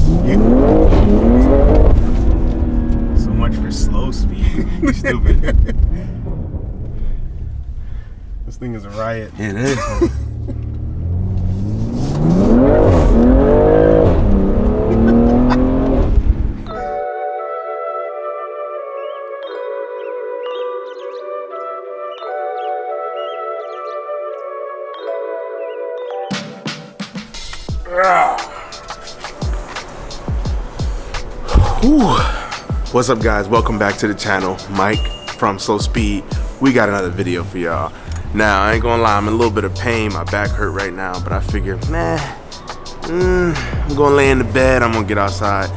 So much for slow speed. You stupid. This thing is a riot. It is. What's up, guys? Welcome back to the channel. Mike from Slow Speed. We got another video for y'all. Now, I ain't gonna lie, I'm in a little bit of pain. My back hurt right now, but I figured, I'm gonna lay in the bed. I'm gonna get outside,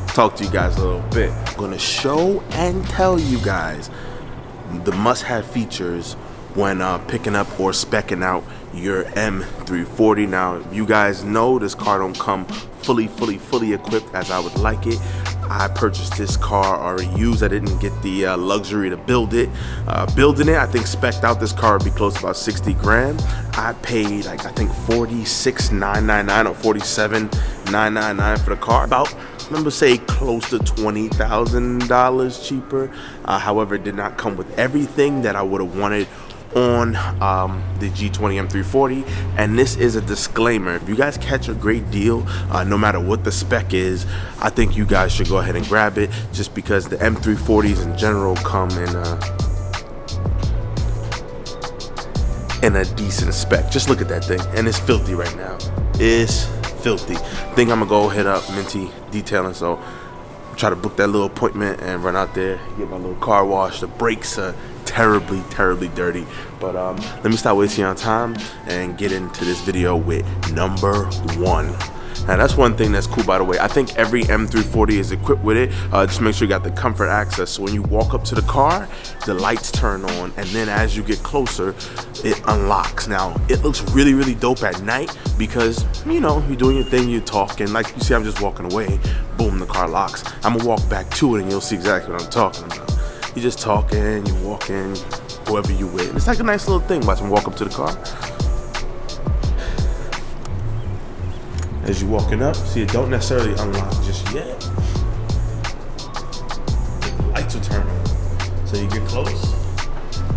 talk to you guys a little bit. I'm gonna show and tell you guys the must-have features when picking up or speccing out your M340. Now, you guys know this car don't come fully equipped as I would like it. I purchased this car already used. I didn't get the luxury to build it. Building it, I think specced out this car would be close to about 60 grand. I paid like, I think $46,999 or $47,999 for the car. About, remember, say close to $20,000 cheaper. However, it did not come with everything that I would have wanted on the G20 M340. And this is a disclaimer: if you guys catch a great deal, no matter what the spec is, I think you guys should go ahead and grab it, just because the M340s in general come in a decent spec. Just look at that thing, and it's filthy right now. It's filthy. I think I'm gonna go hit up Minty Detailing, so try to book that little appointment and run out there, get my little car wash. The brakes are terribly dirty, but let me stop wasting your time and get into this video with number one. Now, that's one thing that's cool, by the way. I think every M340 is equipped with it. Just make sure you got the comfort access, so when you walk up to the car, the lights turn on, and then as you get closer, it unlocks. Now, it looks really dope at night because, you know, you're doing your thing, you're talking. Like you see, I'm just walking away, boom, the car locks. I'm gonna walk back to it and you'll see exactly what I'm talking about. You're just talking, you're walking, whoever you with. It's like a nice little thing. Watch them walk up to the car. As you're walking up, see, it don't necessarily unlock just yet. The lights will turn on. So you get close,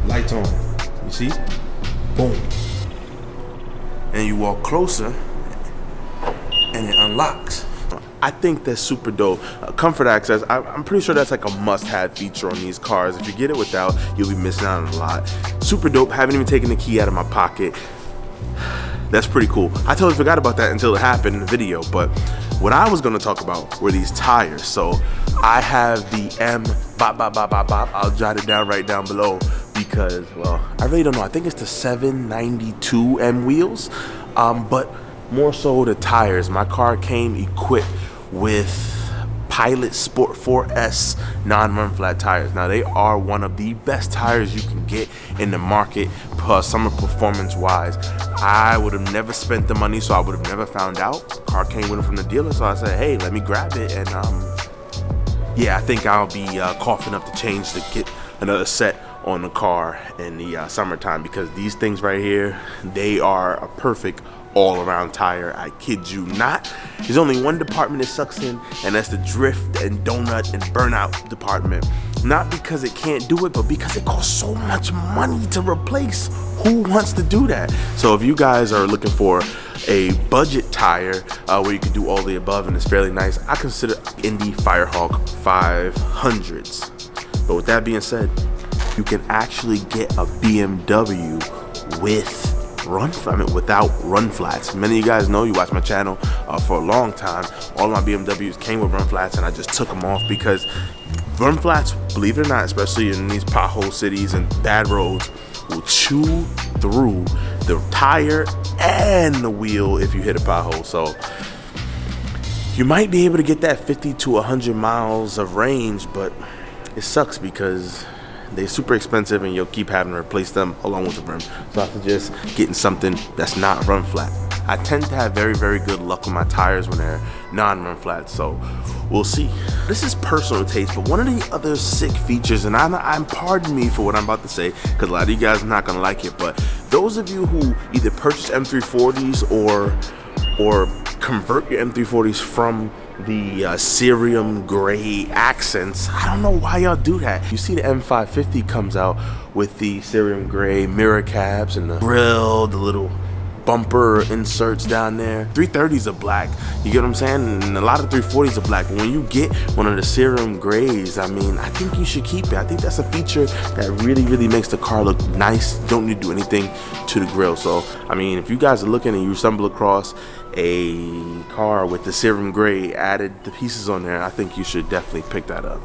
lights on. You see? Boom. And you walk closer, and it unlocks. I think that's super dope. Comfort access, I'm pretty sure that's like a must-have feature on these cars. If you get it without, you'll be missing out on a lot. Super dope. Haven't even taken the key out of my pocket. That's pretty cool. I totally forgot about that until it happened in the video. But what I was gonna talk about were these tires. So I have the I'll jot it down right down below because, well, I really don't know. I think it's the 792 M wheels, but more so the tires. My car came equipped with Pilot Sport 4S non-run flat tires. Now, they are one of the best tires you can get in the market, summer performance wise. I would have never spent the money, so I would have never found out. The car came with it from the dealer, so I said, hey, let me grab it. And yeah, I think I'll be coughing up the change to get another set on the car in the summertime, because these things right here, they are a perfect all-around tire. I kid you not. There's only one department it sucks in, and that's the drift and donut and burnout department. Not because it can't do it, but because it costs so much money to replace. Who wants to do that? So if you guys are looking for a budget tire where you can do all the above and it's fairly nice, I consider Indy Firehawk 500s. But with that being said, you can actually get a BMW with without run flats. Many of you guys know, you watch my channel for a long time, all my BMWs came with run flats, and I just took them off because run flats, believe it or not, especially in these pothole cities and bad roads, will chew through the tire and the wheel if you hit a pothole. So you might be able to get that 50 to 100 miles of range, but it sucks because they're super expensive and you'll keep having to replace them along with the rim. So I suggest getting something that's not run flat. I tend to have very good luck with my tires when they're non-run flat, so we'll see. This is personal taste, but one of the other sick features, and I'm pardon me for what I'm about to say, because a lot of you guys are not gonna like it, but those of you who either purchase M340s or convert your M340s from the cerium gray accents. I don't know why y'all do that. You see the M550 comes out with the cerium gray mirror caps and the grille, the little bumper inserts down there. 330s are black, you get what I'm saying? And a lot of 340s are black. When you get one of the cerium grays, I mean, I think you should keep it. I think that's a feature that really makes the car look nice. You don't need to do anything to the grille. So, I mean, if you guys are looking and you stumble across a car with the cerium gray added, the pieces on there, I think you should definitely pick that up.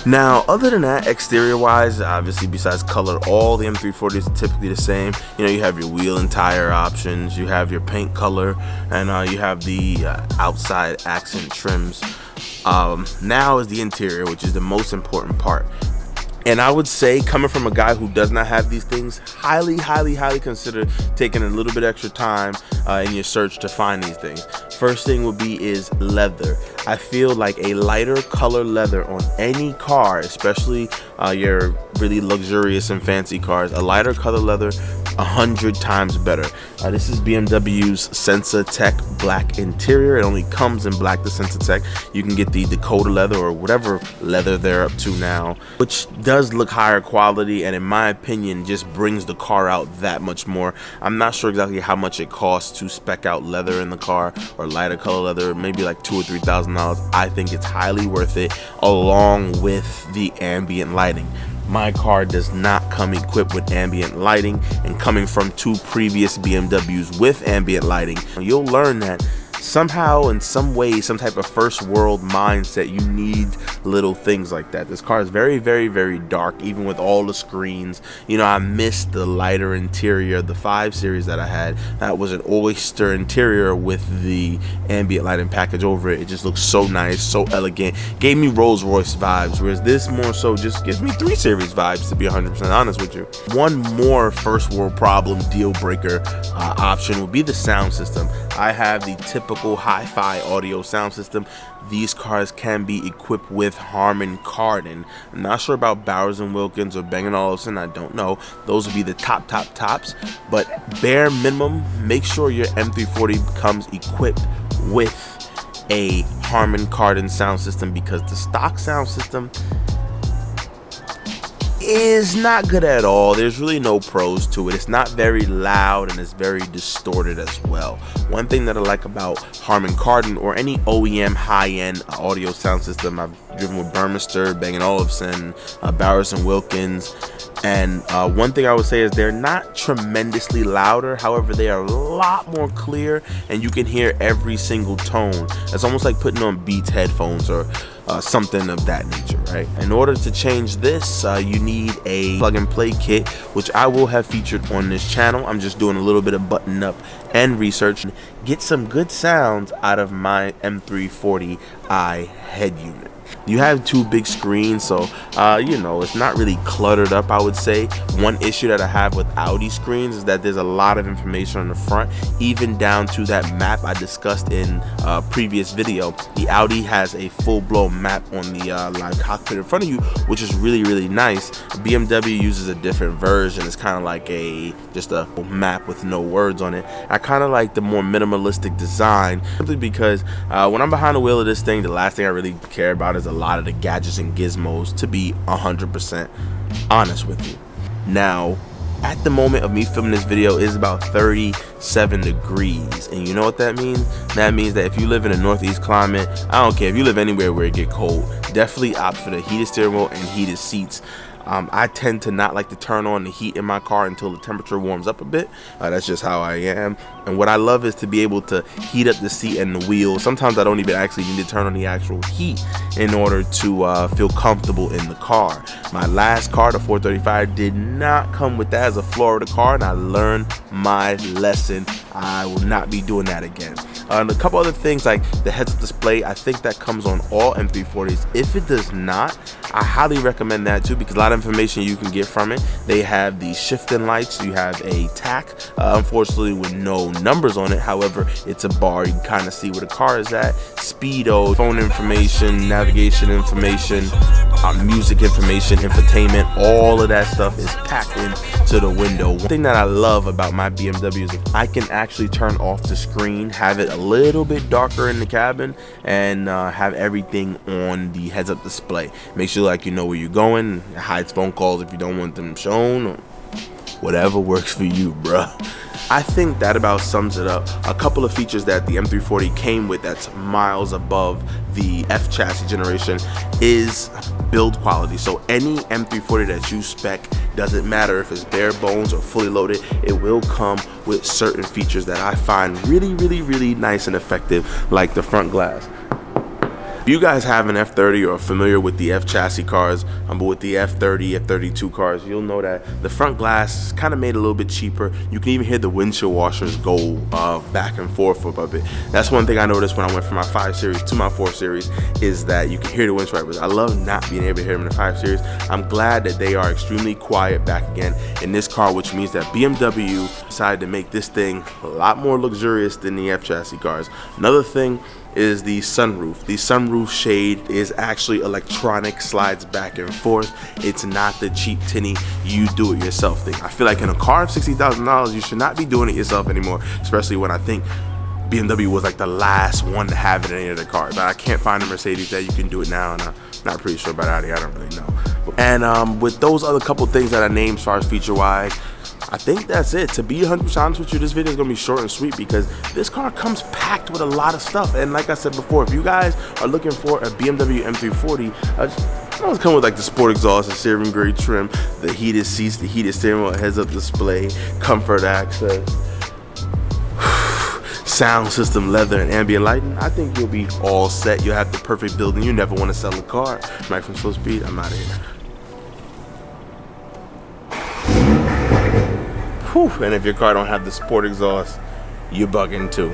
Now, other than that, exterior wise, obviously besides color, all the M340s are typically the same. You know, you have your wheel and tire options, you have your paint color, and you have the outside accent trims. Now is the interior, which is the most important part. And I would say, coming from a guy who does not have these things, highly consider taking a little bit extra time in your search to find these things. First thing would be is leather. I feel like a lighter color leather on any car, especially your really luxurious and fancy cars, a lighter color leather 100 times better. This is BMW's Sensatec black interior. It only comes in black, the Sensatec. You can get the Dakota leather or whatever leather they're up to now, which does look higher quality, and in my opinion just brings the car out that much more. I'm not sure exactly how much it costs to spec out leather in the car, or lighter color leather, maybe like $2,000 or $3,000. I think it's highly worth it, along with the ambient lighting. My car does not come equipped with ambient lighting, and coming from two previous BMWs with ambient lighting, you'll learn that somehow, in some way, some type of first world mindset, you need little things like that. This car is very dark, even with all the screens. You know, I missed the lighter interior, the 5 Series that I had. That was an oyster interior with the ambient lighting package over it. It just looks so nice, so elegant. Gave me Rolls Royce vibes, whereas this more so just gives me 3 Series vibes, to be 100% honest with you. One more first world problem deal breaker option would be the sound system. I have the typical hi-fi audio sound system. These cars can be equipped with Harman Kardon. I'm not sure about Bowers & Wilkins or Bang & Olufsen, I don't know. Those would be the tops, but bare minimum, make sure your M340 comes equipped with a Harman Kardon sound system, because the stock sound system is not good at all. There's really no pros to it. It's not very loud, and it's very distorted as well. One thing that I like about Harman Kardon or any OEM high-end audio sound system, I've driven with Burmester, Bang & Olufsen, Bowers & Wilkins, and one thing I would say is they're not tremendously louder. However, they are a lot more clear, and you can hear every single tone. It's almost like putting on Beats headphones or something of that nature, right? In order to change this, you need a plug-and-play kit, which I will have featured on this channel. I'm just doing a little bit of button-up and research. Get some good sounds out of my M340i head unit. You have 2 big screens, so you know, it's not really cluttered up, I would say. One issue that I have with Audi screens is that there's a lot of information on the front, even down to that map I discussed in a previous video. The Audi has a full-blown map on the live cockpit in front of you, which is really nice. BMW uses a different version. It's kind of like just a map with no words on it. I kind of like the more minimalistic design, simply because when I'm behind the wheel of this thing, the last thing I really care about is a lot of the gadgets and gizmos, to be 100% honest with you. Now, at the moment of me filming this video, it is about 37 degrees, and you know what that means? That means that if you live in a northeast climate, I don't care if you live anywhere where it get cold, definitely opt for the heated steering wheel and heated seats. I tend to not like to turn on the heat in my car until the temperature warms up a bit. That's just how I am. And what I love is to be able to heat up the seat and the wheels. Sometimes I don't even actually need to turn on the actual heat in order to feel comfortable in the car. My last car, the 435, did not come with that as a floor of the car, and I learned my lesson. I will not be doing that again. And a couple other things like the heads-up display, I think that comes on all M340s. If it does not, I highly recommend that too, because a lot of information you can get from it. They have the shifting lights, you have a tack, unfortunately with no numbers on it. However, it's a bar, you can kind of see where the car is at, speedo, phone information, navigation information, music information, infotainment, all of that stuff is packed into the window. One thing that I love about my BMW is I can actually turn off the screen, have it a little bit darker in the cabin, and have everything on the heads-up display. Makes you like you know where you're going. It hides phone calls if you don't want them shown, or whatever works for you, bruh. I think that about sums it up. A couple of features that the M340 came with that's miles above the F chassis generation is build quality. So any M340 that you spec, doesn't matter if it's bare bones or fully loaded, it will come with certain features that I find really nice and effective, like the front glass. If you guys have an F30 or are familiar with the F chassis cars, but with the F30, F32 cars, you'll know that the front glass is kind of made a little bit cheaper. You can even hear the windshield washers go back and forth a bit. That's one thing I noticed when I went from my 5 Series to my 4 Series, is that you can hear the windshield wipers. I love not being able to hear them in the 5 Series. I'm glad that they are extremely quiet back again in this car, which means that BMW decided to make this thing a lot more luxurious than the F chassis cars. Another thing is the sunroof. The sunroof shade is actually electronic, slides back and forth. It's not the cheap tinny you do it yourself thing. I feel like in a car of $60,000 you should not be doing it yourself anymore, especially when I think BMW was like the last one to have it in any of their cars. I can't find a Mercedes that you can do it now, and I'm not pretty sure about Audi. I don't really know. And with those other couple things that I named as far as feature wise, I think that's it. To be 100% honest with you, this video is going to be short and sweet because this car comes packed with a lot of stuff. And like I said before, if you guys are looking for a BMW M340, it's come with like the sport exhaust, the steering grade trim, the heated seats, the heated steering wheel, heads-up display, comfort access, sound system, leather, and ambient lighting. I think you'll be all set. You'll have the perfect build, and you never want to sell a car. Mike from Slow Speed, I'm out of here. And if your car don't have the sport exhaust, you're bugging too.